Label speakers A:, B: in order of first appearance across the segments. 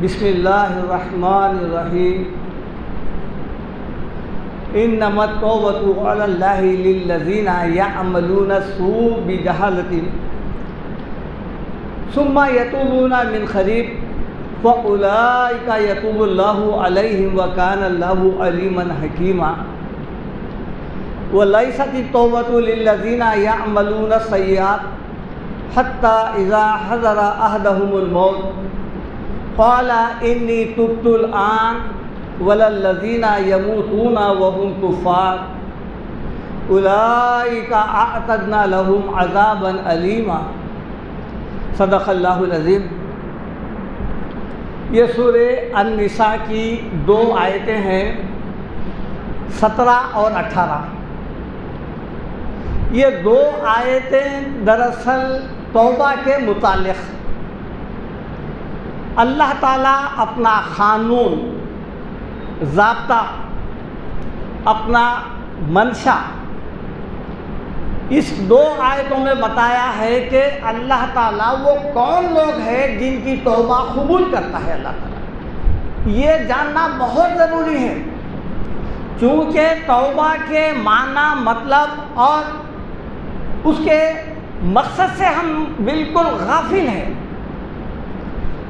A: بسم اللہ الرحمن الرحیم انما التوبۃ علی اللہ للذین یعملون السوء بجہالۃ ثم یتوبون من قریب فاولئک یتوب اللہ علیہم وکان اللہ علیما حکیما ولیست التوبۃ للذین یعملون السیئات حتی اذا حضر احدهم الموت قال انی تبت الآن وللذین یموتون وهم کفار اولئک اعتدنا لهم عذابا علیما۔ صدق اللہ العظیم۔ یہ سورہ النساء کی 2 آیتیں ہیں، 17 اور 18۔ یہ 2 آیتیں دراصل توبہ کے متعلق اللہ تعالیٰ اپنا قانون، ضابطہ، اپنا منشا اس 2 آیتوں میں بتایا ہے کہ اللہ تعالیٰ وہ کون لوگ ہیں جن کی توبہ قبول کرتا ہے اللہ تعالیٰ۔ یہ جاننا بہت ضروری ہے، چونکہ توبہ کے معنی، مطلب اور اس کے مقصد سے ہم بالکل غافل ہیں۔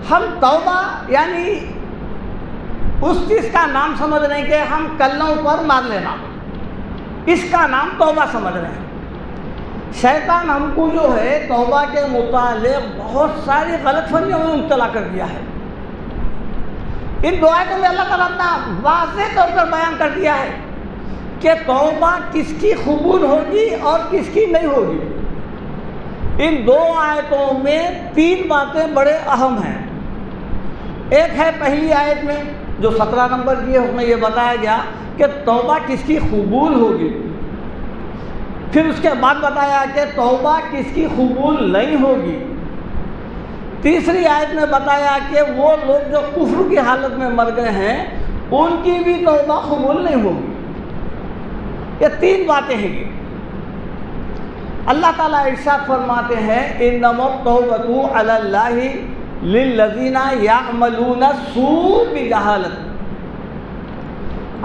A: ہم توبہ یعنی اس چیز کا نام سمجھ رہے ہیں کہ ہم کلوں پر مار لینا، اس کا نام توبہ سمجھ رہے ہیں۔ شیطان ہم کو جو ہے توبہ کے متعلق بہت ساری غلط فہمیوں میں مبتلا کر دیا ہے۔ ان 2 آیتوں میں اللہ تعالیٰ اپنا واضح طور پر بیان کر دیا ہے کہ توبہ کس کی قبول ہوگی اور کس کی نہیں ہوگی۔ ان 2 آیتوں میں 3 باتیں بڑے اہم ہیں۔ ایک ہے پہلی آیت میں جو 17 نمبر کی ہے، اس میں یہ بتایا گیا کہ توبہ کس کی قبول ہوگی۔ پھر اس کے بعد بتایا کہ توبہ کس کی قبول نہیں ہوگی۔ تیسری آیت میں بتایا کہ وہ لوگ جو کفر کی حالت میں مر گئے ہیں ان کی بھی توبہ قبول نہیں ہوگی۔ یہ 3 باتیں ہیں۔ اللہ تعالیٰ ارشاد فرماتے ہیں انما التوبۃ علی اللہ للذین یعملون السوء بجہالۃ۔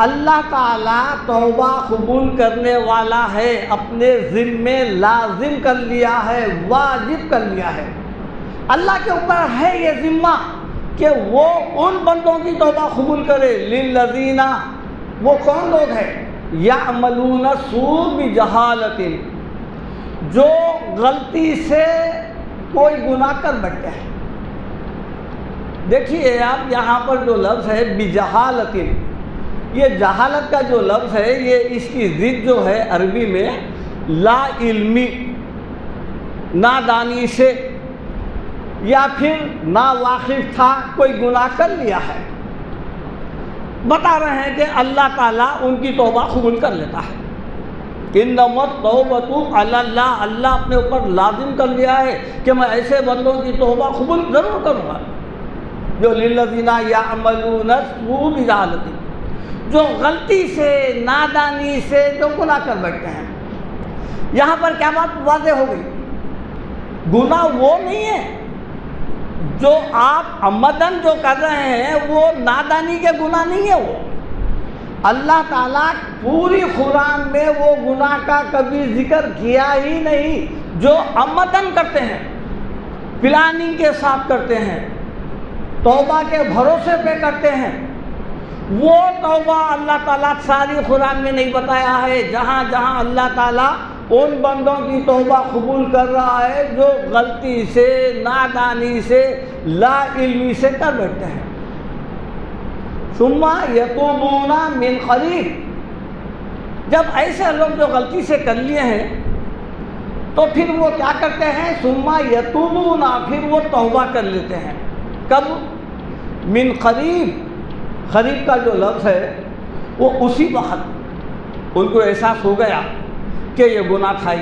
A: اللہ تعالیٰ توبہ قبول کرنے والا ہے، اپنے ذمے لازم کر لیا ہے، واجب کر لیا ہے۔ اللہ کے اوپر ہے یہ ذمہ کہ وہ ان بندوں کی توبہ قبول کرے۔ للذین، وہ کون لوگ ہیں؟ یعملون السوء بجہالۃ، جو غلطی سے کوئی گناہ کر بیٹھتے ہیں۔ دیکھیے آپ یہاں پر جو لفظ ہے بجہالۃ، یہ جہالت کا جو لفظ ہے یہ اس کی ضد جو ہے عربی میں لا علمی، نادانی سے، یا پھر نا واقف تھا، کوئی گناہ کر لیا ہے۔ بتا رہے ہیں کہ اللہ تعالیٰ ان کی توبہ قبول کر لیتا ہے۔ انما التوبۃ علی اللہ، اللہ اپنے اوپر لازم کر لیا ہے کہ میں ایسے بندوں کی توبہ قبول ضرور کروں گا جو للذین یعملون السوء بجہالۃ، جو غلطی سے، نادانی سے جو گناہ کر بیٹھتے ہیں۔ یہاں پر کیا بات واضح ہو گئی؟ گناہ وہ نہیں ہے جو آپ عمدن جو کر رہے ہیں، وہ نادانی کے گناہ نہیں ہے۔ وہ اللہ تعالیٰ پوری قرآن میں وہ گناہ کا کبھی ذکر کیا ہی نہیں جو عمدن کرتے ہیں، پلاننگ کے ساتھ کرتے ہیں، توبہ کے بھروسے پہ کرتے ہیں۔ وہ توبہ اللہ تعالیٰ ساری قرآن میں نہیں بتایا ہے۔ جہاں جہاں اللہ تعالیٰ ان بندوں کی توبہ قبول کر رہا ہے جو غلطی سے، نادانی سے، لا علمی سے کر بیٹھتے ہیں۔ ثم یتوبون من قریب، جب ایسے لوگ جو غلطی سے کر لیے ہیں تو پھر وہ کیا کرتے ہیں؟ ثم یتوبون، پھر وہ توبہ کر لیتے ہیں۔ کب؟ من قریب، قریب کا جو لفظ ہے وہ اسی وقت ان کو احساس ہو گیا کہ یہ گناہ تھا،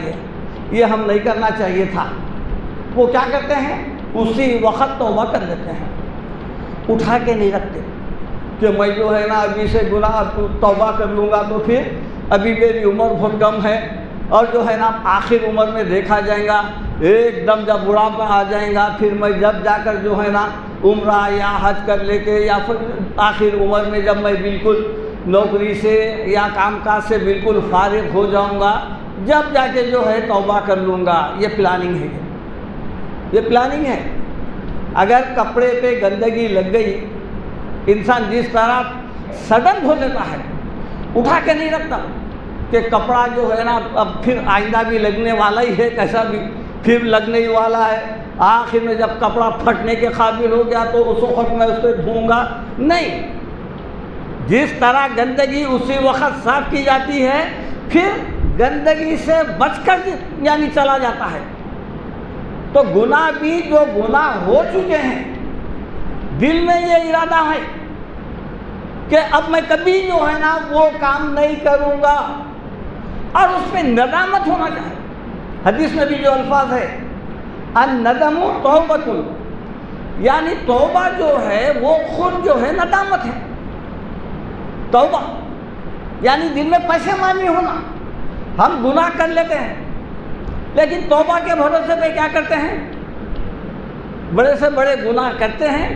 A: یہ ہم نہیں کرنا چاہیے تھا۔ وہ کیا کرتے ہیں؟ اسی وقت توبہ کر لیتے ہیں، اٹھا کے نہیں رکھتے کہ میں جو ہے نا ابھی سے گناہ توبہ کر لوں گا تو پھر ابھی میری عمر بہت کم ہے، اور جو ہے نا آخر عمر میں دیکھا جائے گا، ایک دم جب بڑھاپا آ جائے گا پھر میں جب جا کر جو ہے نا عمرہ یا حج کر لے کے، یا پھر آخر عمر میں جب میں بالکل نوکری سے یا کام کاج سے بالکل فارغ ہو جاؤں گا، جب جا کے جو ہے توبہ کر لوں گا. یہ پلاننگ ہے، یہ پلاننگ ہے. اگر کپڑے پہ گندگی لگ گئی، انسان جس طرح سڈن دھو لیتا ہے، اٹھا کے نہیں رکھتا کہ کپڑا جو ہے نا اب پھر آئندہ بھی لگنے والا ہی ہے، کیسا بھی پھر لگنے ہی والا ہے، آخر میں جب کپڑا پھٹنے کے قابل ہو گیا تو اس وقت میں اس کو دھوں گا. نہیں، جس طرح گندگی اسی وقت صاف کی جاتی ہے، پھر گندگی سے بچ کر یعنی چلا جاتا ہے. تو گناہ بھی جو گناہ ہو چکے ہیں، دل میں یہ ارادہ ہے کہ اب میں کبھی جو ہے نا وہ کام نہیں کروں گا، اور اس پہ ندامت ہونا چاہیے. حدیث میں بھی جو الفاظ ہے الندم توبۃ، یعنی توبہ جو ہے وہ خود جو ہے ندامت ہے. توبہ یعنی دل میں پشیمانی ہونا. ہم گناہ کر لیتے ہیں لیکن توبہ کے بھروسے پہ کیا کرتے ہیں؟ بڑے سے بڑے گناہ کرتے ہیں.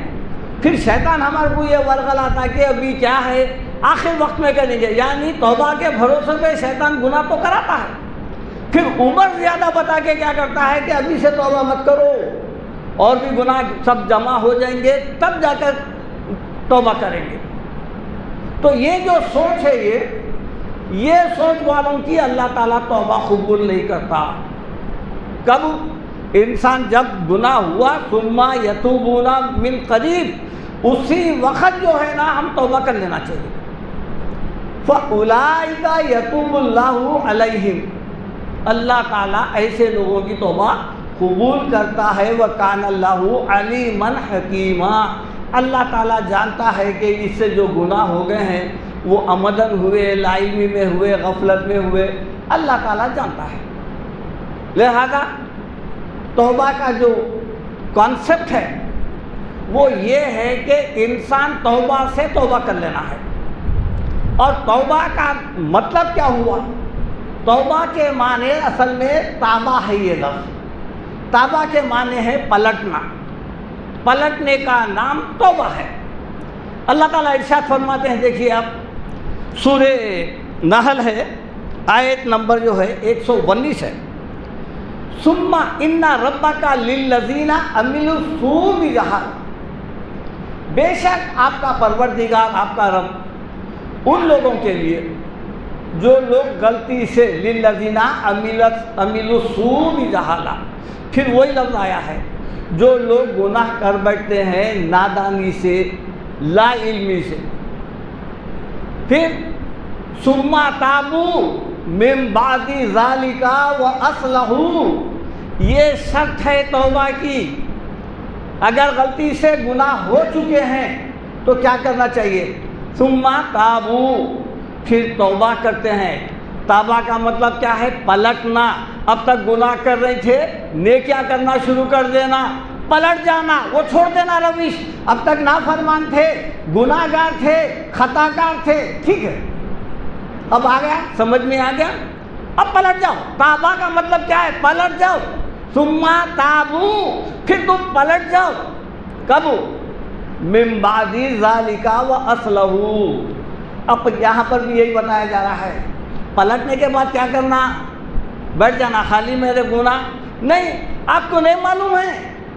A: پھر شیطان ہمارے کو یہ ورغلاتا کہ ابھی کیا ہے، آخر وقت میں کریں گے. یعنی توبہ کے بھروسے پہ شیطان گناہ تو کراتا ہے، پھر عمر زیادہ بتا کے کیا کرتا ہے کہ ابھی سے توبہ مت کرو، اور بھی گناہ سب جمع ہو جائیں گے تب جا کر توبہ کریں گے. تو یہ جو سوچ ہے، یہ سوچ والوں کی اللہ تعالیٰ توبہ قبول نہیں کرتا. کب؟ انسان جب گناہ ہوا، ثم یتوبون من قریب، اسی وقت جو ہے نا ہم توبہ کر لینا چاہیے. فَأُولَٰئِكَ يَتُوبُ اللَّهُ عَلَيْهِمْ، اللہ تعالیٰ ایسے لوگوں کی توبہ قبول کرتا ہے. وَكَانَ اللَّهُ عَلِيمًا حَكِيمًا، اللہ تعالیٰ جانتا ہے کہ اس سے جو گناہ ہو گئے ہیں وہ عمدن ہوئے، لا علمی میں ہوئے، غفلت میں ہوئے، اللہ تعالیٰ جانتا ہے. لہذا توبہ کا جو کانسیپٹ ہے وہ یہ ہے کہ انسان توبہ سے توبہ کر لینا ہے. اور توبہ کا مطلب کیا ہوا؟ توبہ کے معنی اصل میں تابہ ہے. یہ لفظ تابہ کے معنی ہے پلٹنا، پلٹنے کا نام توبہ ہے. اللہ تعالیٰ ارشاد فرماتے ہیں، دیکھیے آپ سورہ نحل ہے، آیت نمبر جو ہے 119 ہے. ثم ان ربک للذین عملوا السوء بجہالہ، بے شک آپ کا پروردگار، آپ کا رب ان لوگوں کے لیے جو لوگ غلطی سے، للذین عملوا السوء بجہالہ، پھر وہی لفظ آیا ہے جو لوگ گناہ کر بیٹھتے ہیں نادانی سے، لا علمی سے. پھر ثم تابوا من بعد ذلک واصلحوا، یہ شرط ہے توبہ کی. اگر غلطی سے گناہ ہو چکے ہیں تو کیا کرنا چاہیے؟ ثم تابوا، پھر توبہ کرتے ہیں. توبہ کا مطلب کیا ہے؟ پلٹنا. اب تک گناہ کر رہے تھے، نیکیاں کرنا شروع کر دینا، پلٹ جانا، وہ چھوڑ دینا روش. اب تک نافرمان تھے، گناہ گار تھے، خطا کار تھے، ٹھیک ہے، اب آ گیا، سمجھ میں آ گیا، اب پلٹ جاؤ. توبہ کا مطلب کیا ہے؟ پلٹ جاؤ. ثم تابوا، پھر تم پلٹ جاؤ. کب؟ من بعد ذالک واصلحوا. اب یہاں پر بھی یہی بتایا جا رہا ہے، پلٹنے کے بعد کیا کرنا؟ بیٹھ جانا خالی میرے گناہ نہیں. آپ کو نہیں معلوم ہے،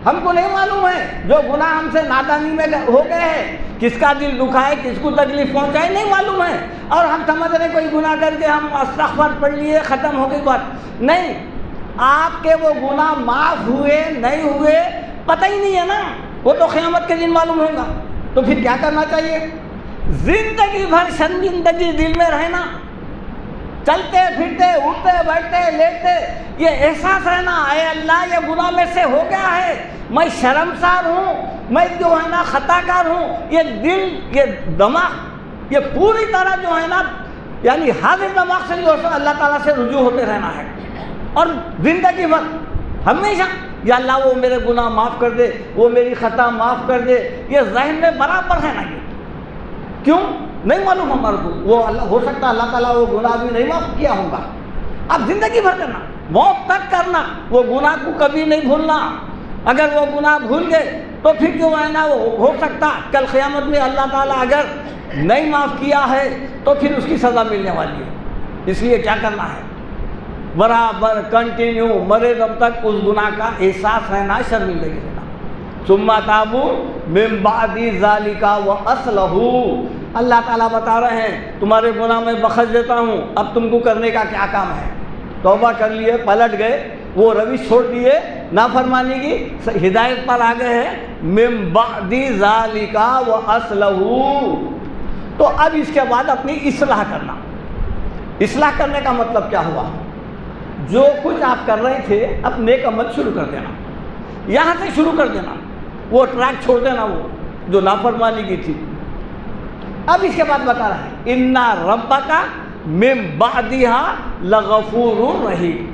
A: ہم کو نہیں معلوم ہے جو گناہ ہم سے نادانی میں ہو گئے ہیں، کس کا دل دکھائے، کس کو تکلیف پہنچائے، نہیں معلوم ہے. اور ہم سمجھ رہے کوئی گناہ کر کے ہم استغفار پڑھ لیے، ختم ہو گئی بات. نہیں، آپ کے وہ گناہ معاف ہوئے نہیں ہوئے پتہ ہی نہیں ہے نا، وہ تو قیامت کے دن معلوم ہوگا. تو پھر کیا کرنا چاہیے؟ زندگی بھر شرمندگی دل میں رہنا، چلتے پھرتے، اٹھتے بیٹھتے لیٹتے یہ احساس رہنا، اے اللہ یہ گناہ میں سے ہو گیا ہے، میں شرمسار ہوں، میں جو ہے نا خطا کار ہوں. یہ دل، یہ دماغ، یہ پوری طرح جو ہے نا یعنی حاضر دماغ سے جو ہے اللہ تعالیٰ سے رجوع ہوتے رہنا ہے. اور زندگی بھر ہمیشہ یا اللہ وہ میرے گناہ معاف کر دے، وہ میری خطا معاف کر دے، یہ ذہن میں برابر ہے نا. یہ کیوں نہیں معلوم ہمارے کو، وہ اللہ ہو سکتا اللہ تعالیٰ وہ گناہ بھی نہیں معاف کیا ہوگا. اب زندگی بھر کرنا، موت تک کرنا، وہ گناہ کو کبھی نہیں بھولنا. اگر وہ گناہ بھول گئے تو پھر جو ہے نا وہ ہو سکتا کل قیامت میں اللہ تعالیٰ اگر نہیں معاف کیا ہے تو پھر اس کی سزا ملنے والی ہے۔ اس لیے کیا کرنا ہے؟ برابر کنٹینیو مرے دم تک اس گناہ کا احساس رہنا، شرمندگی رہنا۔ ثم تابوا من بعد ذلك واصلحوا، اللہ تعالیٰ بتا رہے ہیں تمہارے گناہ میں بخش دیتا ہوں، اب تم کو کرنے کا کیا کام ہے؟ توبہ کر لیے، پلٹ گئے، وہ روش چھوڑ دیے، نافرمانی کی ہدایت پر آ گئے ہیں۔ من بعد ذلك واصلحوا، تو اب اس کے بعد اپنی اصلاح کرنا۔ اصلاح کرنے کا مطلب کیا ہوا؟ جو کچھ آپ کر رہے تھے اب نیک عمل شروع کر دینا، یہاں سے شروع کر دینا، وہ ٹریک چھوڑ دینا وہ جو نافرمانی کی تھی۔ اب اس کے بعد بتا رہا ہے اِنَّ رَبَّكَ مِن بَعْدِهَا لَغَفُورٌ رَحِيمٌ۔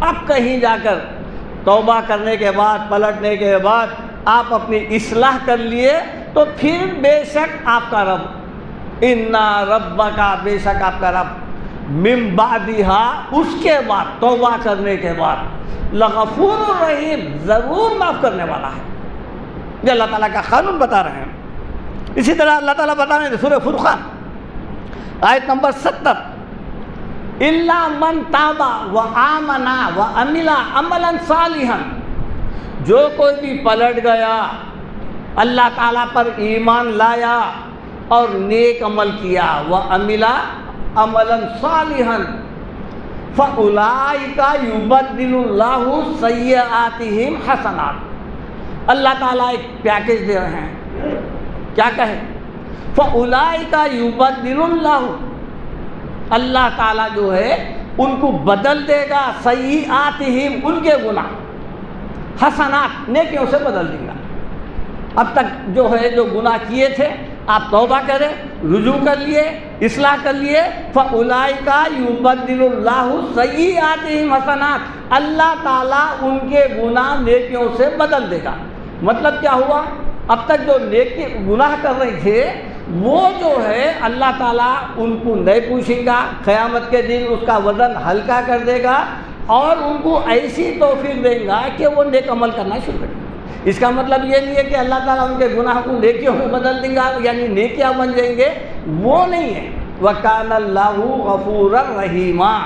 A: اب کہیں جا کر توبہ کرنے کے بعد، پلٹنے کے بعد آپ اپنی اصلاح کر لیے تو پھر بے شک آپ کا رب، اِنَّ رَبَّكَ، بے شک آپ کا رب، من بعدها، اس کے بعد توبہ کرنے کے بعد، لغفور الرحیم، ضرور معاف کرنے والا ہے۔ یہ اللہ تعالیٰ کا قانون بتا رہے ہیں۔ اسی طرح اللہ تعالیٰ بتا رہے ہیں سورہ فرقان آیت نمبر 70، اِلَّا مَن تَابَ وَآمَنَ وَعَمِلَ عَمَلًا صَالِحًا، جو کوئی بھی پلٹ گیا، اللہ تعالیٰ پر ایمان لایا اور نیک عمل کیا، وَعَمِلَ عَمَلًا صَالِحًا فَأُولَٰئِكَ يُبَدِّلُ اللَّهُ سَيِّئَاتِهِمْ حَسَنَاتٍ۔ اللہ تعالیٰ ایک پیکیج دے رہے ہیں، کیا کہیں؟ فَأُولَٰئِكَ يُبَدِّلُ اللَّهُ، اللہ تعالیٰ جو ہے ان کو بدل دے گا، سیئاتہم، ان کے گناہ، حسنات، نیکیوں سے بدل دے گا۔ اب تک جو ہے جو گناہ کیے تھے آپ توبہ کریں، رجوع کر لیے، اصلاح کر لیے، فَأُولَٰئِكَ يُبَدِّلُ اللَّهُ سَيِّئَاتِهِمْ حَسَنَاتٍ، اللہ تعالیٰ ان کے گناہ نیکیوں سے بدل دے گا۔ مطلب کیا ہوا؟ اب تک جو نیکی گناہ کر رہے تھے وہ جو ہے اللہ تعالیٰ ان کو نہیں پوچھے گا، قیامت کے دن اس کا وزن ہلکا کر دے گا اور ان کو ایسی توفیق دے گا کہ وہ نیک عمل کرنا شروع کر دیں گے۔ اس کا مطلب یہ نہیں ہے کہ اللہ تعالیٰ ان کے گناہ کو نیکیوں میں بدل دیں گا، یعنی نیکیاں بن جائیں گے، وہ نہیں ہے۔ وَكَانَ اللَّهُ غَفُورًا رَحِيمًا،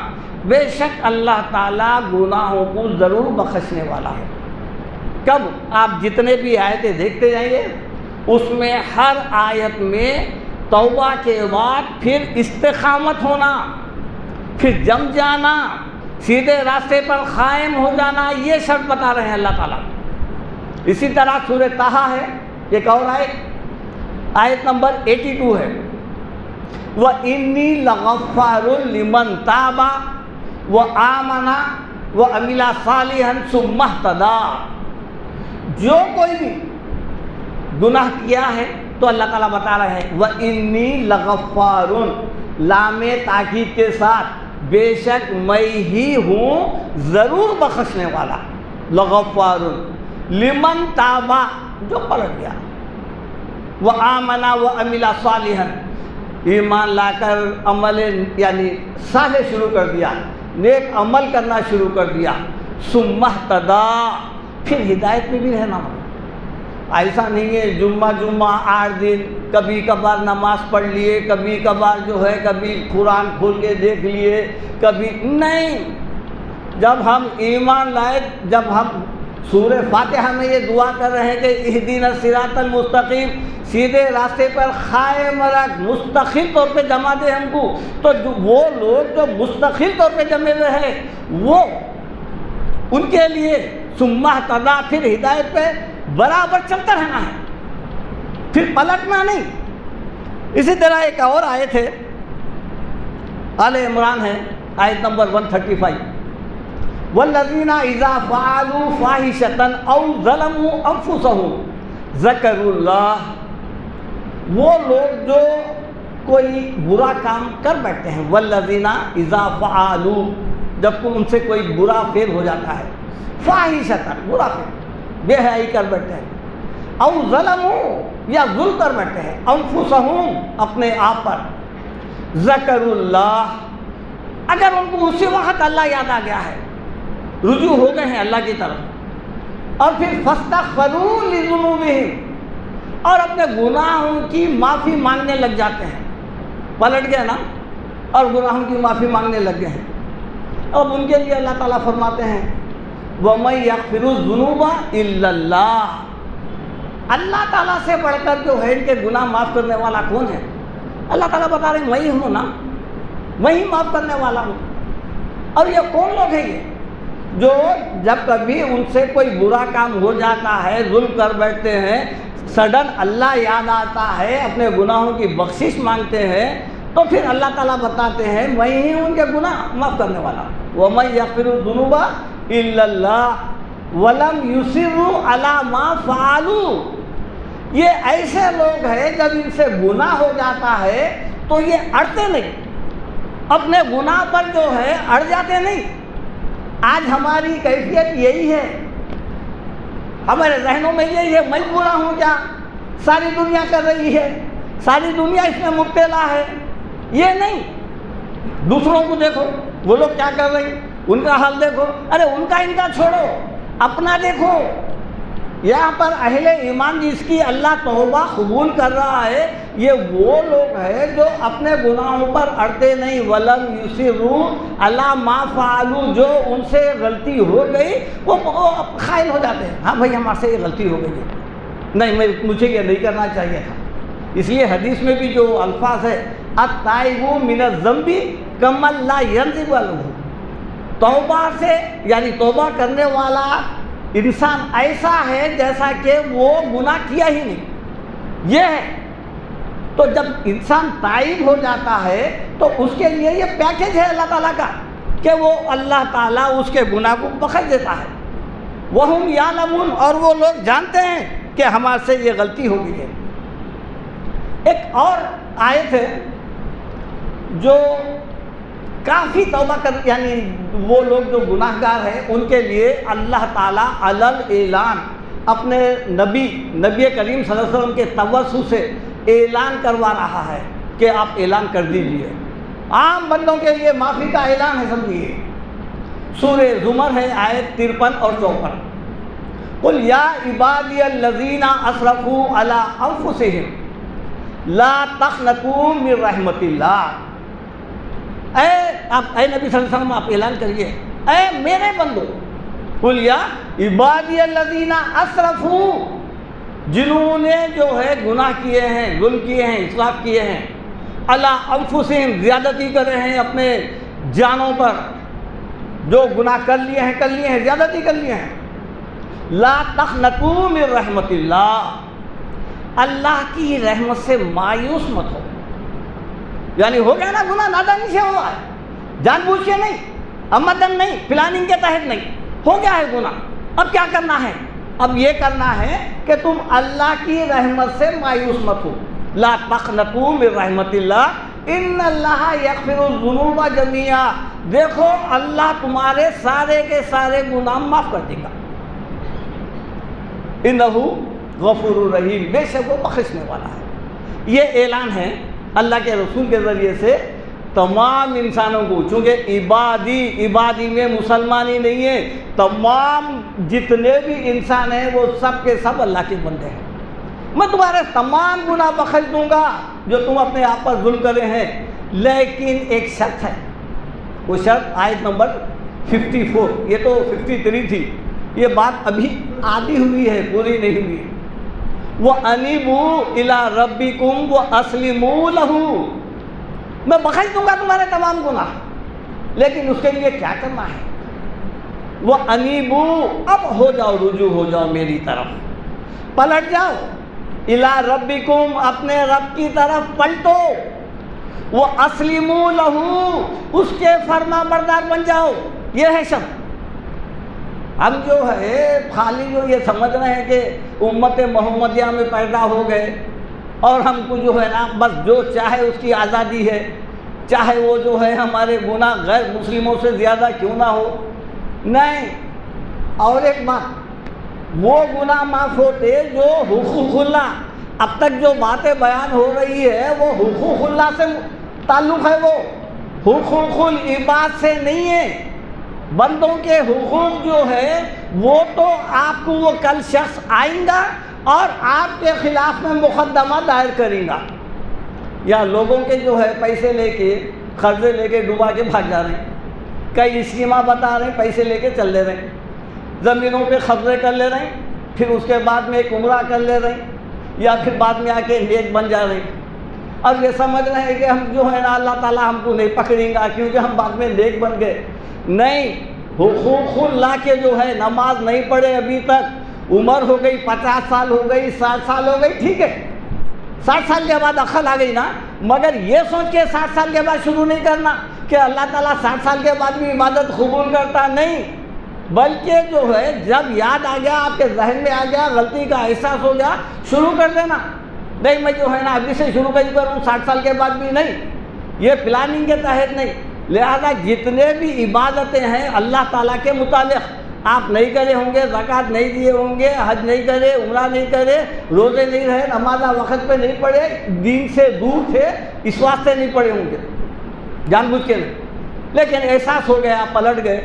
A: بے شک اللہ تعالیٰ گناہوں کو ضرور بخشنے والا ہے۔ کب؟ آپ جتنے بھی آیتیں دیکھتے جائیں گے اس میں ہر آیت میں توبہ کے بعد پھر استقامت ہونا، پھر جم جانا، سیدھے راستے پر قائم ہو جانا، یہ شرط بتا رہے ہیں اللہ تعالیٰ۔ اسی طرح سورہ طٰہٰ ہے، ایک اور آیت نمبر 82 ہے، وَإِنِّي لَغَفَّارٌ لِمَن تَابَ وَآمَنَ وَعَمِلَ صَالِحًا ثُمَّ اهْتَدَىٰ۔ جو کوئی بھی گناہ کیا ہے تو اللہ تعالیٰ بتا رہے ہیں وَإِنِّي لَغَفَّارٌ، لام تاکید کے ساتھ، بے شک میں ہی ہوں ضرور بخشنے والا، لغفارٌ لمن تابا، جو پلٹ گیا، وآمن وعمل صالحا، ایمان لا کر عمل یعنی صالح شروع کر دیا، نیک عمل کرنا شروع کر دیا، ثم اهتدى، پھر ہدایت میں بھی رہنا ہوگا۔ ایسا نہیں ہے جمعہ 8 دن کبھی کبھار نماز پڑھ لیے، کبھی کبھار جو ہے کبھی قرآن کھول کے دیکھ لیے، کبھی نہیں۔ جب ہم ایمان لائے، جب ہم سورہ فاتحہ میں یہ دعا کر رہے ہیں کہ اہدنا الصراط المستقیم، سیدھے راستے پر قائم رکھ، مستقل طور پہ جما دے ہم کو، تو وہ لوگ جو مستقل طور پہ جمے ہوئے ہیں وہ ان کے لیے ثم اهتدى، پھر ہدایت پہ برابر چلتا رہنا ہے، پھر پلٹنا نہیں۔ اسی طرح ایک اور آیت ہے، آل عمران ہے، آیت نمبر 135، والذین اذا فعلوا فاحشة او ظلموا انفسهم ذکروا اللہ، وہ لوگ جو کوئی برا کام کر بیٹھتے ہیں، والذین اذا فعلوا، جب ان سے کوئی برا فعل ہو جاتا ہے، فاحشة، برا فعل، بے حیائی کر بیٹھتے ہیں، او ظلموا، یا ظلم کر بیٹھتے ہیں، انفسهم، اپنے آپ پر، ذکروا اللہ، اگر ان کو اسی وقت اللہ یاد آ گیا ہے، رجوع ہو گئے ہیں اللہ کی طرف، اور پھر فاستغفروا لذنوبہم، اور اپنے گناہوں کی معافی مانگنے لگ جاتے ہیں. پلٹ گئے نا اور گناہوں کی معافی مانگنے لگ گئے ہیں. اب ان کے لیے اللہ تعالیٰ فرماتے ہیں وَمَن يَغْفِرُ الذُّنُوبَ إِلَّا اللَّهُ، اللہ تعالیٰ سے بڑھ کر جو ہے ان کے گناہ معاف کرنے والا کون ہے؟ اللہ تعالیٰ بتا رہے ہیں وہی ہوں نا، وہی معاف کرنے والا ہوں. اور یہ کون لوگ ہیں؟ یہ جو جب کبھی ان سے کوئی برا کام ہو جاتا ہے، ظلم کر بیٹھتے ہیں، سڈن اللہ یاد آتا ہے، اپنے گناہوں کی بخشش مانگتے ہیں، تو پھر اللہ تعالیٰ بتاتے ہیں میں ہی ان کے گناہ معاف کرنے والا. وَمَن يَغْفِرُ الذُّنُوبَ إِلَّا اللَّهُ وَلَمْ يُصِرُّوا عَلَىٰ مَا فَعَلُوا، یہ ایسے لوگ ہیں جب ان سے گناہ ہو جاتا ہے تو یہ اڑتے نہیں، اپنے گناہ پر جو ہے اڑ جاتے نہیں. آج ہماری کیفیت یہی ہے، ہمارے ذہنوں میں یہی ہے میں برا ہوں کیا، ساری دنیا کر رہی ہے، ساری دنیا اس میں مبتلا ہے. یہ نہیں، دوسروں کو دیکھو وہ لوگ کیا کر رہے ہیں، ان کا حال دیکھو. ارے ان کا چھوڑو، اپنا دیکھو. یہاں پر اہل ایمان جس کی اللہ توبہ قبول کر رہا ہے، یہ وہ لوگ ہیں جو اپنے گناہوں پر اڑتے نہیں. وَلَمْ يُصِرُّوا عَلَىٰ مَا فَعَلُوا، جو ان سے غلطی ہو گئی وہ قائل ہو جاتے ہیں ہاں بھائی ہمارے سے یہ غلطی ہو گئی ہے، نہیں مجھے یہ نہیں کرنا چاہیے تھا. اس لیے حدیث میں بھی جو الفاظ ہے التائب من الذنب کمن لا ينزل له، توبہ سے یعنی توبہ کرنے والا انسان ایسا ہے جیسا کہ وہ گناہ کیا ہی نہیں. یہ ہے تو جب انسان تائب ہو جاتا ہے تو اس کے لیے یہ پیکیج ہے اللہ تعالیٰ کا کہ وہ اللہ تعالیٰ اس کے گناہ کو بخش دیتا ہے. وَهُمْ يَعْلَمُونَ، اور وہ لوگ جانتے ہیں کہ ہمارے سے یہ غلطی ہو گئی ہے. ایک اور آیت ہے جو کافی توبہ کر یعنی وہ لوگ جو گناہ گار ہیں ان کے لیے اللہ تعالیٰ علل اعلان اپنے نبی کریم صلی اللہ علیہ وسلم کے توسط سے اعلان کروا رہا ہے کہ آپ اعلان کر دیجئے. عام بندوں کے لیے معافی کا اعلان ہے، سمجھیے. سورہ زمر ہے آیت 53 اور 54. قُلْ يَا عِبَادِيَ الَّذِينَ أَسْرَفُوا عَلَىٰ أَنفُسِهِمْ لَا تَقْنَطُوا مِن رَحْمَتِ اللَّهِ، اے نبی صلی اللہ علیہ وسلم آپ اعلان کریے اے میرے بندو، قُلْ يَا عِبَادِيَ الَّذِينَ أَسْرَفُوا، جنہوں نے جو ہے گناہ کیے ہیں، ظلم کیے ہیں، اسراف کیے ہیں، عَلَىٰ أَنفُسِهِمْ زیادتی کر رہے ہیں اپنے جانوں پر، جو گناہ کر لیے ہیں زیادتی کر لیے ہیں. لا تقنطوا من رحمت اللہ، اللہ کی رحمت سے مایوس مت ہو. یعنی ہو گیا نا گناہ، نادانی سے ہوا ہے، جان بوجھ کے نہیں، عمدن نہیں، پلاننگ کے تحت نہیں، ہو گیا ہے گناہ. اب کیا کرنا ہے؟ اب یہ کرنا ہے کہ تم اللہ کی رحمت سے مایوس مت ہو. لا تقنطوا من رحمت اللہ ان اللہ یغفر الذنوب جميعا، دیکھو اللہ تمہارے سارے کے سارے گناہ معاف کر دے گا. انہ غفور الرحیم، بے شک وہ بخشنے والا ہے. یہ اعلان ہے اللہ کے رسول کے ذریعے سے تمام انسانوں کو، چونکہ عبادی میں مسلمان ہی نہیں ہے، تمام جتنے بھی انسان ہیں وہ سب کے سب اللہ کے بندے ہیں. میں تمہارے تمام گناہ بخش دوں گا جو تم اپنے آپ پر ظلم کرے ہیں، لیکن ایک شرط ہے. وہ شرط آیت نمبر 54، یہ تو 53 تھی، یہ بات ابھی آدھی ہوئی ہے، پوری نہیں ہوئی. وَأَنِيبُوا إِلَىٰ رَبِّكُمْ وَأَسْلِمُوا لَهُ، میں بخش دوں گا تمہارے تمام گناہ، لیکن اس کے لیے کیا کرنا ہے؟ وَأَنِيبُوا، اب ہو جاؤ، رجوع ہو جاؤ میری طرف، پلٹ جاؤ. إِلَىٰ رَبِّكُمْ، اپنے رب کی طرف پلٹو. وَأَسْلِمُوا لَهُ، اس کے فرما بردار بن جاؤ. یہ ہے شب. ہم جو ہے خالی جو یہ سمجھ رہے ہیں کہ امت محمدیہ میں پیدا ہو گئے اور ہم کو جو ہے نا بس جو چاہے اس کی آزادی ہے، چاہے وہ جو ہے ہمارے گناہ غیر مسلموں سے زیادہ کیوں نہ ہو. نہیں. اور ایک بات، وہ گناہ معاف ہوتے جو حقوق اللہ، اب تک جو باتیں بیان ہو رہی ہے وہ حقوق اللہ سے تعلق ہے، وہ حقوق العباد سے نہیں ہے. بندوں کے حقوق جو ہے وہ تو آپ کو وہ کل شخص آئیں گا اور آپ کے خلاف میں مقدمہ دائر کریں گا. یا لوگوں کے جو ہے پیسے لے کے قرضے لے کے ڈوبا کے بھاگ جا رہے ہیں, کئی اسکیمہ بتا رہے ہیں, پیسے لے کے چل لے رہے ہیں, زمینوں پہ قبضے کر لے رہے ہیں, پھر اس کے بعد میں ایک عمرہ کر لے رہے ہیں, یا پھر بعد میں آ کے نیک بن جا رہے ہیں. اب یہ سمجھ رہے ہیں کہ ہم جو ہے نا اللہ تعالیٰ ہم کو نہیں پکڑیں گا کیونکہ ہم بعد میں نیک بن گئے. نہیں, حقوق اللہ کے جو ہے نماز نہیں پڑھے ابھی تک, عمر ہو گئی 50 سال ہو گئی 60 سال ہو گئی, ٹھیک ہے 60 سال کے بعد عقل آ گئی نا, مگر یہ سوچ کے 60 سال کے بعد شروع نہیں کرنا کہ اللہ تعالیٰ 60 سال کے بعد بھی عبادت قبول کرتا, نہیں, بلکہ جو ہے جب یاد آ گیا, آپ کے ذہن میں آ گیا, غلطی کا احساس ہو گیا, شروع کر دینا. نہیں میں جو ہے نا ابھی سے شروع کروں 60 سال کے بعد بھی نہیں, یہ پلاننگ کے تحت نہیں. لہذا جتنے بھی عبادتیں ہیں اللہ تعالیٰ کے متعلق آپ نہیں کرے ہوں گے, زکوٰۃ نہیں دیے ہوں گے, حج نہیں کرے, عمرہ نہیں کرے, روزے نہیں رہے, نماز وقت پہ نہیں پڑھے, دین سے دور تھے اس واسطے نہیں پڑھے ہوں گے, جان بوجھ کے نہیں, لیکن احساس ہو گیا, پلٹ گئے,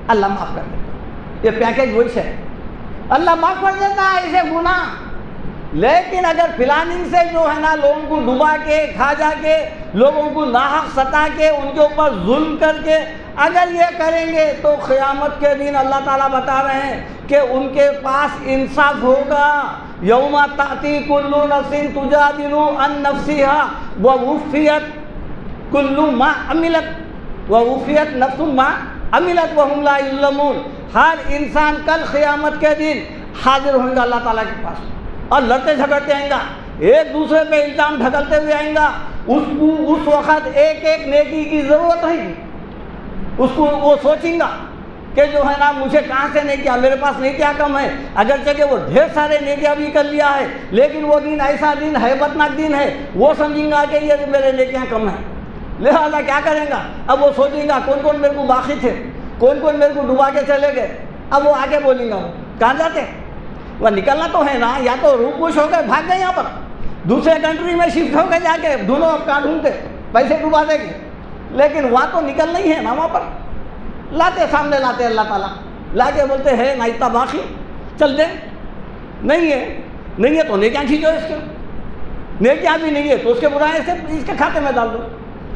A: اللہ معاف کر دیتا. یہ پیکیج وہی ہے, اللہ معاف کر دیتا ہے اسے گناہ. لیکن اگر پلاننگ سے جو ہے نا لوگوں کو ڈبا کے کھا جا کے, لوگوں کو ناحق ستا کے, ان کے اوپر ظلم کر کے اگر یہ کریں گے تو قیامت کے دن اللہ تعالیٰ بتا رہے ہیں کہ ان کے پاس انصاف ہوگا. یوم تأتی کل نفس تجادل عن نفسها ووفیت کل ما عملت ووفیت نفس ما عملت وهم لا یظلمون. ہر انسان کل قیامت کے دن حاضر ہوئیں گا اللہ تعالیٰ کے پاس اور لڑتے جھگڑتے آئیں گا, ایک دوسرے پہ الزام ڈھکلتے ہوئے آئیں گا. اس وقت ایک ایک نیکی کی ضرورت ہے, اس کو وہ سوچیں گا کہ جو ہے نا مجھے کہاں سے نہیں کیا, میرے پاس نہیں کیا کم ہے. اگرچہ کہ وہ ڈھیر سارے نیکیاں بھی کر لیا ہے, لیکن وہ دن ایسا دن ہیبتناک دن ہے, وہ سمجھیں گا کہ یہ میرے نیکیاں کم ہیں. لہذا کیا کریں گا, اب وہ سوچیں گا کون کون میرے کو باقی تھے, کون کون میرے کو ڈبا کے چلے گئے. اب وہ آگے بولیں گا, وہ کہاں جاتے, وہ نکلنا تو ہے نا, یا تو روپوش ہو گئے بھاگ گئے یہاں پر, دوسرے کنٹری میں شفٹ ہو گئے جا کے, دونوں اب کہاں ڈھونڈتے, پیسے ڈبا دیں گے, لیکن وہاں تو نکل نہیں ہے نا, وہاں پر لاتے سامنے لاتے اللہ تعالیٰ, لا کے بولتے ہیں نا اتنا باقی چل دیں, نہیں ہے تو نیکیاں کھینچو, اس کے نیکیاں بھی نہیں ہے تو اس کے برائے اس کے کھاتے میں ڈال دو.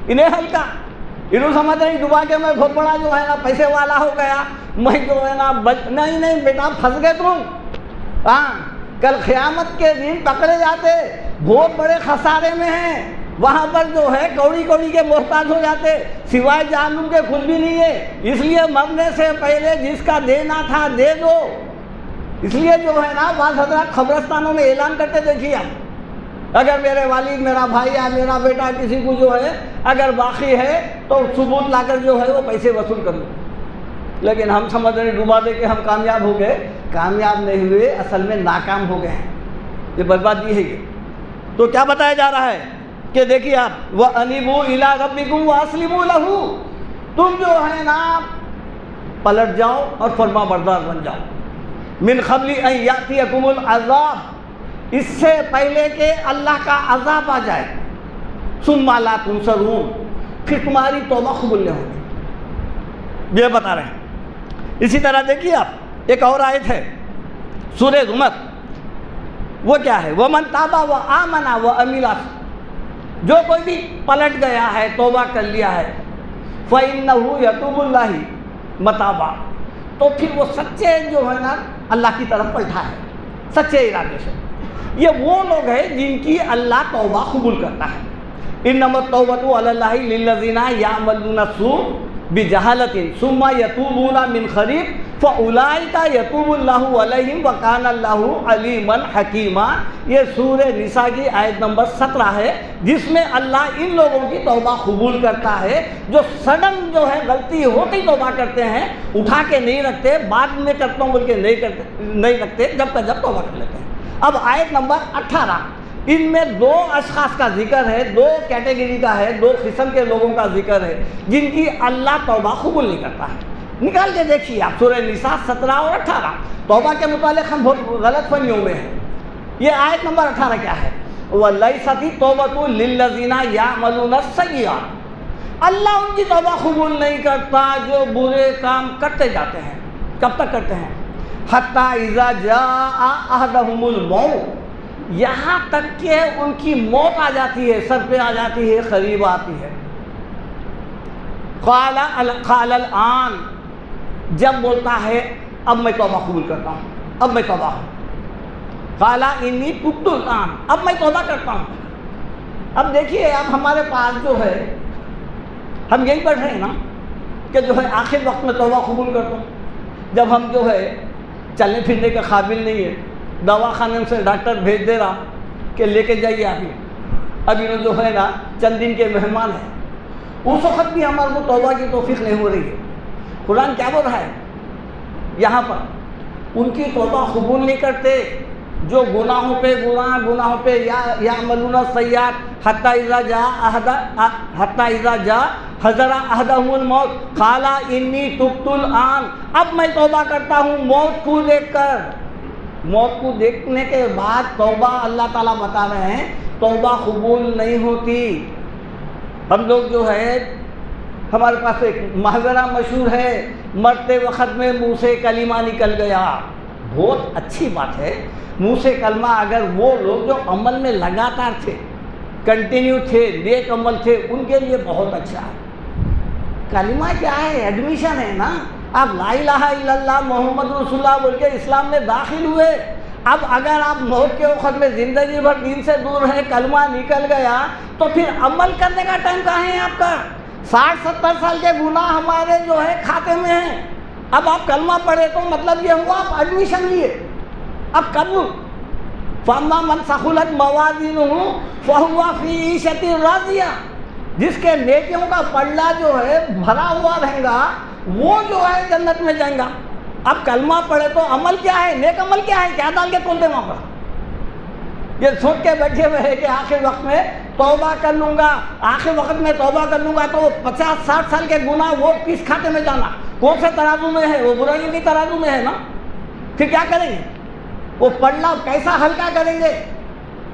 A: انہیں ہلکا, انہوں سمجھ رہے ڈبا کے میں بہت بڑا جو ہے نا پیسے والا ہو گیا, میں جو ہے نا نہیں بیٹا پھنس گئے تم. ہاں, کل قیامت کے دن پکڑے جاتے, بہت بڑے خسارے میں ہیں, وہاں پر جو ہے کوڑی کوڑی کے محتاج ہو جاتے, سوائے جہنم کے کچھ بھی نہیں ہے. اس لیے مرنے سے پہلے جس کا دینا تھا دے دو. اس لیے جو ہے نا بعض حضرات قبرستانوں میں اعلان کرتے دیکھیے آپ, اگر میرے والد, میرا بھائی یا میرا بیٹا کسی کو جو ہے اگر باقی ہے تو ثبوت لا کر جو ہے وہ پیسے وصول کر لو. لیکن ہم سمجھ رہے ڈبا دے کے ہم کامیاب ہو گئے, کامیاب نہیں ہوئے, اصل میں ناکام ہو گئے ہیں. یہ بربادی ہے. یہ تو کیا بتایا جا رہا ہے کہ دیکھیے آپ, وَأَنِيبُوا إِلَىٰ رَبِّكُمْ وَأَسْلِمُوا لَهُ, تم جو ہے نا پلٹ جاؤ اور فرما بردار بن جاؤ. مِنْ قَبْلِ أَنْ يَأْتِيَكُمُ الْعَذَابُ, اس سے پہلے کہ اللہ کا عذاب آ جائے. ثُمَّ لَا تُنصَرُونَ, پھر تمہاری توبہ قبول نہیں ہوگی. یہ بتا رہے ہیں. اسی طرح دیکھیے آپ ایک اور آیت ہے سورہ زمر, وہ کیا ہے, وَمَنْ تَابَ وَآمَنَ وَعَمِلَ, جو کوئی بھی پلٹ گیا ہے, توبہ کر لیا ہے, فَإِنَّهُ يَتُوبُ اللَّهِ مَتَابًا, تو پھر وہ سچے جو ہے نا اللہ کی طرف پلٹا ہے, سچے ارادے سے. یہ وہ لوگ ہیں جن کی اللہ توبہ قبول کرتا ہے. إِنَّمَا التَّوْبَةُ عَلَى اللَّهِ لِلَّذِينَ يَعْمَلُونَ السُّوءَ بِجَهَالَةٍ ثُمَّ يَتُوبُونَ مِنْ قَرِيبٍ فَأُولَٰئِكَ يَتُوبُ اللَّهُ عَلَيْهِمْ وَكَانَ اللَّهُ عَلِيمًا حَكِيمًا. یہ سورہ نساء کی آیت نمبر 17 ہے, جس میں اللہ ان لوگوں کی توبہ قبول کرتا ہے جو سڈن جو ہے غلطی ہوتی توبہ کرتے ہیں, اٹھا کے نہیں رکھتے, بعد میں کرتا ہوں بول کے نہیں رکھتے, جب کا جب توبہ کر لیتے ہیں. اب آیت نمبر 18, ان میں دو اشخاص کا ذکر ہے, دو کیٹیگری کا ہے, دو قسم کے لوگوں کا ذکر ہے جن کی اللہ توبہ قبول نہیں کرتا ہے. نکال کے دیکھیے آپ سورہ نساء 17 اور 18. توبہ کے متعلق ہم بہت غلط فہمیوں میں ہیں. یہ آیت نمبر 18 کیا ہے, وَلَيْسَتِ التَّوْبَةُ لِلَّذِينَ يَعْمَلُونَ السَّيِّئَاتِ, اللہ ان کی توبہ قبول نہیں کرتا جو برے کام کرتے جاتے ہیں. کب تک کرتے ہیں, حتیٰ اذا جاء احدہم الموت، یہاں تک کہ ان کی موت آ جاتی ہے، سر پہ آ جاتی ہے، قریب آتی ہے۔ قال الآن، جب بولتا ہے اب میں توبہ قبول کرتا ہوں، اب میں توبہ ہوں۔ قال انی تبت الآن، اب میں توبہ کرتا ہوں۔ اب دیکھیے، اب ہمارے پاس جو ہے، ہم یہی پڑھ رہے ہیں نا کہ جو ہے آخر وقت میں توبہ قبول کرتا ہوں۔ جب ہم جو ہے چلنے پھرنے کے قابل نہیں ہے، دواخانے سے ڈاکٹر بھیج دے رہا کہ لے کے جائیے ابھی جو ہے نا چند دن کے مہمان ہیں، اس وقت بھی ہمارے کو توبہ کی توفیق نہیں ہو رہی ہے۔ قرآن کیا بول رہا ہے یہاں پر؟ ان کی توبہ قبول نہیں کرتے جو گناہوں پہ یعملون السیئات حتی اذا جاء حضر احدہم الموت قال انی تبت الآن، اب میں توبہ کرتا ہوں موت کو دیکھ کر۔ موت کو دیکھنے کے بعد توبہ، اللہ تعالیٰ بتا رہے ہیں توبہ قبول نہیں ہوتی۔ ہم لوگ جو ہے، ہمارے پاس ایک محاورہ مشہور ہے، مرتے وقت میں منہ سے کلمہ نکل گیا۔ بہت اچھی بات ہے، منہ سے کلمہ اگر وہ لوگ جو عمل میں لگاتار تھے، کنٹینیو تھے، نیک عمل تھے، ان کے لیے بہت اچھا ہے۔ کلمہ کیا ہے؟ ایڈمیشن ہے نا۔ آپ لا الہ الا اللہ محمد رسول اللہ بول کے اسلام میں داخل ہوئے۔ اب اگر آپ موت کے وقت میں زندگی بھر دین سے دور ہے، کلمہ نکل گیا، تو پھر عمل کرنے کا ٹائم کہاں ہے آپ کا؟ 60-70 سال کے گناہ ہمارے جو ہے کھاتے میں ہیں۔ اب آپ کلمہ پڑھے تو مطلب یہ ہوا آپ ایڈمیشن لیے، اب قبول۔ فَأَمَّا مَنْ ثَقُلَتْ مَوَازِينُهُ فَهُوَ فِي عِيشَةٍ رَاضِيَةٍ، جس کے نیکیوں کا پلڑا جو ہے بھرا ہوا رہے گا، وہ جو ہے جنت میں جائیں گا۔ اب کلمہ پڑھے تو عمل کیا ہے؟ نیک عمل کیا ہے؟ کیا ڈال کے کھولتے وہاں پر؟ یہ سوچ کے بیٹھے ہوئے ہیں کہ آخر وقت میں توبہ کر لوں گا، آخر وقت میں توبہ کر لوں گا، تو 50-60 سال کے گناہ وہ کس کھاتے میں جانا؟ کون سے ترازو میں ہے؟ وہ برائیوں کی ترازو میں ہے نا۔ پھر کیا کریں گے؟ وہ پلڑا کیسا ہلکا کریں گے؟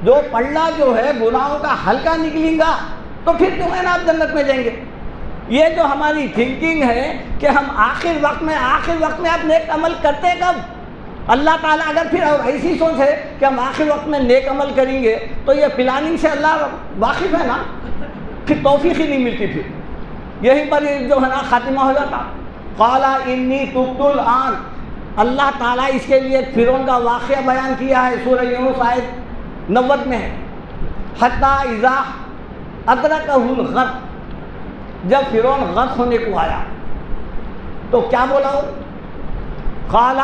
A: جو پلڑا جو ہے گناہوں کا ہلکا نکلیں گا تو پھر جو ہے نا آپ جنت میں جائیں گے۔ یہ جو ہماری تھنکنگ ہے کہ ہم آخر وقت میں آپ نیک عمل کرتے کب؟ اللہ تعالیٰ اگر پھر ایسی سوچ ہے کہ ہم آخر وقت میں نیک عمل کریں گے تو یہ پلاننگ سے اللہ واقف ہے نا، پھر توفیق ہی نہیں ملتی، پھر یہیں پر جو ہے نا خاتمہ ہو جاتا۔ قال انی تبت الآن، اللہ تعالیٰ اس کے لیے فرعون کا واقعہ بیان کیا ہے، سورہ یونس آیت 90 میں ہے۔ حتی اذا ادرکہ الغرق، جب فرعون غرق ہونے کو آیا تو کیا بولا وہ؟ قال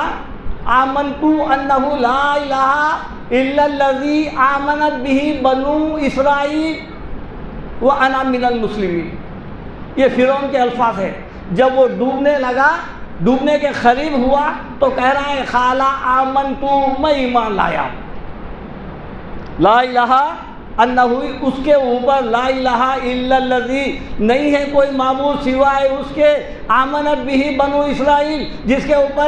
A: آمنت انہ لا الہ الا الذی آمنت بہ بنو اسرائیل وانا من المسلمین۔ یہ فرعون کے الفاظ ہے۔ جب وہ ڈوبنے لگا، ڈوبنے کے قریب ہوا تو کہہ رہا ہے قال آمنت، میں ایمان لایا، لا الہ انہ، اس کے اوپر لا الہ الا الذی، نہیں ہے کوئی معبود سوائے اس کے، آمنت بہ بنو اسرائیل، جس کے اوپر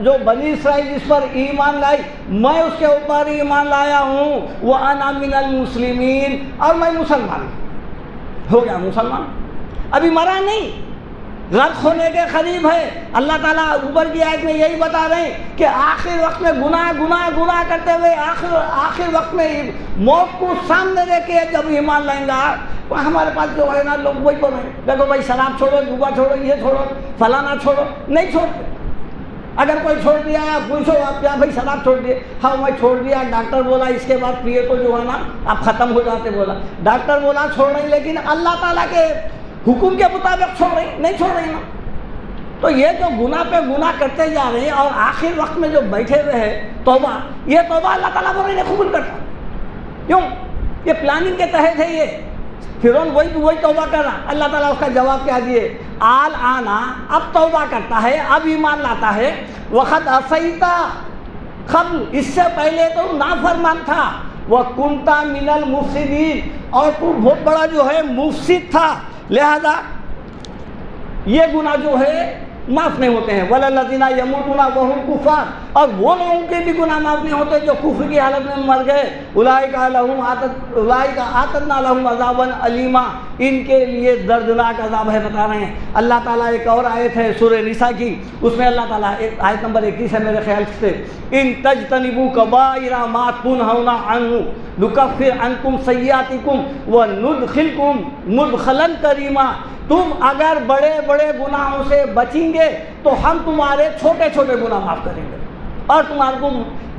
A: جو بنی اسرائیل جس پر ایمان لائی، میں اس کے اوپر ایمان لایا ہوں، وانا من المسلمین، اور میں مسلمان ہو گیا، مسلمان۔ ابھی مرا نہیں، غرق ہونے کے قریب ہے۔ اللہ تعالیٰ اوپر کی آیت میں یہی بتا رہے ہیں کہ آخر وقت میں گناہ کرتے ہوئے آخر وقت میں موت کو سامنے دیکھ کے جب ایمان لائیں گا، ہمارے پاس جو ہے نا لوگ وہی بول رہے ہیں، دیکھو بھائی شراب چھوڑو، جوا چھوڑو، یہ چھوڑو، فلانا چھوڑو، نہیں چھوڑتے۔ اگر کوئی چھوڑ دیا ہے، پوچھو آپ کیا بھائی شراب چھوڑ دیے؟ ہاں میں چھوڑ دیا، ڈاکٹر بولا اس کے بعد پیے تو جو ہے نا آپ ختم ہو جاتے، بولا ڈاکٹر بولا چھوڑ نہیں، لیکن اللہ تعالیٰ کے حکم کے مطابق چھوڑ رہی نہیں، چھوڑ رہی نا۔ تو یہ جو گناہ پہ گناہ کرتے جا رہے ہیں اور آخر وقت میں جو بیٹھے ہوئے ہیں توبہ، یہ توبہ اللہ تعالیٰ بول رہے ہیں قبول کرتا، کیوں؟ یہ پلاننگ کے تحت ہے۔ یہ فرعون وہی توبہ کر رہا، اللہ تعالیٰ اس کا جواب کیا دیے؟ آل آنا، اب توبہ کرتا ہے، اب ایمان لاتا ہے، وقد عصیتا قبل، اس سے پہلے تو نافرمان تھا، وکنت من المفسدین، اور تو بہت بڑا جو ہے مفسد تھا، لہذا یہ گناہ جو ہے معاف نہیں ہوتے ہیں۔ وَلَلَّذِينَ يَمُوتُونَ وَهُمْ كُفَّارٌ، اور وہ لوگوں کے بھی گناہ معاف نہیں ہوتے جو کفر کی حالت میں مر گئے۔ أُولَٰئِكَ أَعْتَدْنَا لَهُمْ عَذَابًا أَلِيمًا، ان کے لیے دردناک عذاب ہے بتا رہے ہیں۔ اللہ تعالیٰ ایک اور آیت ہے سورہ نساء کی، اس میں اللہ تعالیٰ آیت نمبر 21 ہے میرے خیال سے، إِن تَجْتَنِبُوا كَبَائِرَ مَا تُنْهَوْنَ عَنْهُ نُكَفِّرْ عَنْكُمْ سَيِّئَاتِكُمْ وَنُدْخِلْكُمْ مُدْخَلًا كَرِيمًا، تم اگر بڑے بڑے گناہوں سے بچیں گے تو ہم تمہارے چھوٹے چھوٹے گناہ معاف کریں گے اور تمہارے کو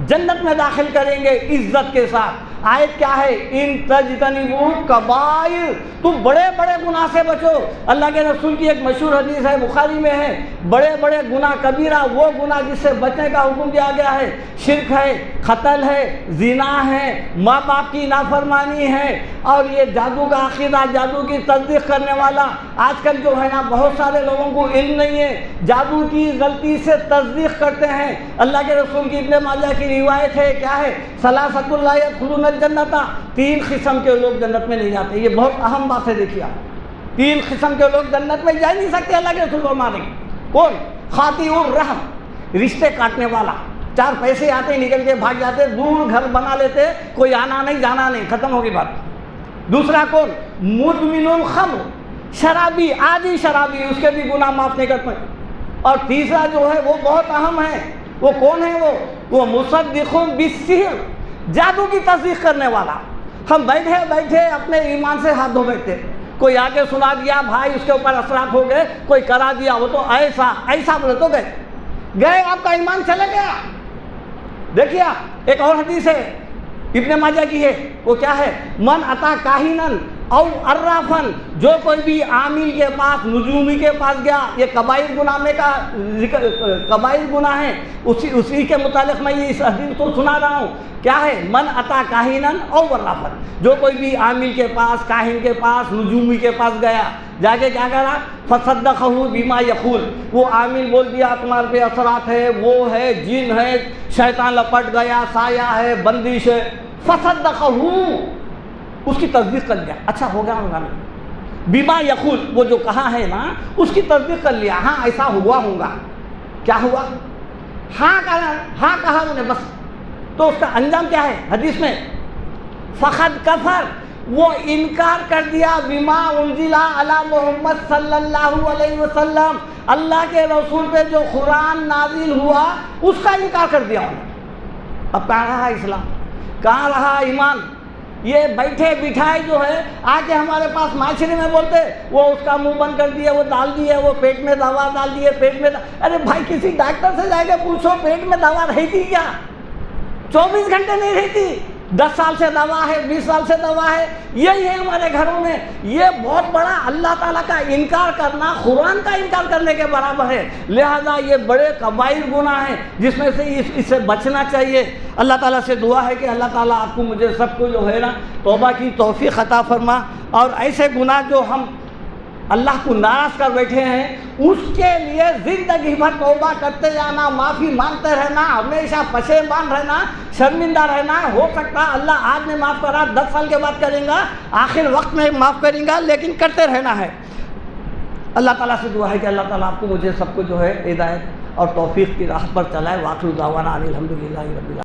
A: جنت میں داخل کریں گے عزت کے ساتھ۔ آیت کیا ہے؟ ان تجتنبوا کبائر، تم بڑے بڑے گناہ سے بچو۔ اللہ کے رسول کی ایک مشہور حدیث ہے، بخاری میں ہے، بڑے بڑے گناہ کبیرہ وہ گناہ جس سے بچنے کا حکم دیا گیا ہے، شرک ہے، قتل ہے، زنا ہے، ماں باپ کی نافرمانی ہے، اور یہ جادو کا عقیدہ، جادو کی تصدیق کرنے والا۔ آج کل جو ہے نا بہت سارے لوگوں کو علم نہیں ہے، جادو کی غلطی سے تصدیق کرتے ہیں۔ اللہ کے رسول کی ابن ماجہ کی روایت ہے، کیا ہے؟ ثلاثۃ لا يدخلون الجنۃ، تین قسم کے لوگ جنت میں نہیں جاتے۔ یہ بہت اہم بات ہے، دیکھیے آپ، تین قسم کے لوگ جنت میں جا نہیں سکتے۔ اللہ کے رسول فرماتے ہیں کون؟ خاطی الرحم، رشتے کاٹنے والا، چار پیسے آتے نکل کے بھاگ جاتے، دور گھر بنا لیتے، کوئی آنا نہیں جانا نہیں، ختم ہوگی بات۔ دوسرا کون؟ مدمن الخمر، شرابی، عادی شرابی، اس کے بھی گناہ معاف نہیں کرتے۔ اور تیسرا جو ہے وہ بہت اہم ہے، وہ کون ہے؟ وہ مصدق بالسحر، جادو کی تصدیق کرنے والا۔ ہم بیٹھے بیٹھے اپنے ایمان سے ہاتھ دھو بیٹھتے، کوئی آ کے سنا دیا بھائی اس کے اوپر اثرات ہو گئے، کوئی کرا دیا، وہ تو ایسا ایسا بولے تو گئے، آپ کا ایمان چلے گیا۔ دیکھیے ایک اور حدیث ہے ابن ماجہ کی ہے، وہ کیا ہے؟ من اتا کاہنن او عرافن، جو کوئی بھی عامل کے پاس، نجومی کے پاس گیا، یہ کبائر گناہ میں کا ذکر، کبائر گناہ ہے، اسی کے متعلق میں یہ اس حدیث کو سنا رہا ہوں۔ کیا ہے؟ من اتا کاہنن او عرافن، جو کوئی بھی عامل کے پاس، کاہن کے پاس، نجومی کے پاس گیا، جا کے کیا کرا؟ فصدقہ بما یقول، وہ عامل بول دیا تمہارے پہ اثرات ہے، وہ ہے، جن ہے، شیطان لپٹ گیا، سایہ ہے، بندش ہے، فصدقہ، اس کی تصدیق کر لیا، اچھا ہو گیا ہوگا نا، بما یقول، وہ جو کہا ہے نا اس کی تصدیق کر لیا، ہاں ایسا ہوا ہوگا۔ کیا ہوا؟ ہاں کہا انہیں بس، تو اس کا انجام کیا ہے حدیث میں؟ فقد کفر، وہ انکار کر دیا، بما انزل علی محمد صلی اللہ علیہ وسلم، اللہ کے رسول پہ جو قرآن نازل ہوا اس کا انکار کر دیا انہوں نے۔ اب کہاں رہا اسلام، کہاں رہا ایمان؟ یہ بیٹھے بٹھائے جو ہے آ کے ہمارے پاس معاشرے میں بولتے، وہ اس کا منہ بند کر دیا، وہ ڈال دیے، وہ پیٹ میں دوا ڈال دیے، پیٹ میں ارے بھائی کسی ڈاکٹر سے جا کے پوچھو پیٹ میں دوا رہتی کیا؟ 24 گھنٹے نہیں رہتی، 10 سال سے دوا ہے، 20 سال سے دوا ہے، یہی ہے ہمارے گھروں میں۔ یہ بہت بڑا اللہ تعالیٰ کا انکار کرنا قرآن کا انکار کرنے کے برابر ہے، لہذا یہ بڑے کبائر گناہ ہیں جس میں سے اس سے بچنا چاہیے۔ اللہ تعالیٰ سے دعا ہے کہ اللہ تعالیٰ آپ کو مجھے سب کو جو ہے نا توبہ کی توفیق عطا فرما، اور ایسے گناہ جو ہم اللہ کو ناراض کر بیٹھے ہیں اس کے لیے زندگی بھر توبہ کرتے جانا، معافی مانگتے رہنا، ہمیشہ پشیمان رہنا، شرمندہ رہنا۔ ہو سکتا اللہ آج میں معاف کرا، 10 سال کے بعد کریں گا، آخر وقت میں معاف کریں گا، لیکن کرتے رہنا ہے۔ اللہ تعالیٰ سے دعا ہے کہ اللہ تعالیٰ آپ کو مجھے سب کو جو ہے ہدایت اور توفیق کی راہ پر چلائے۔ واخر دعوانا الحمدللہ رب العالمین۔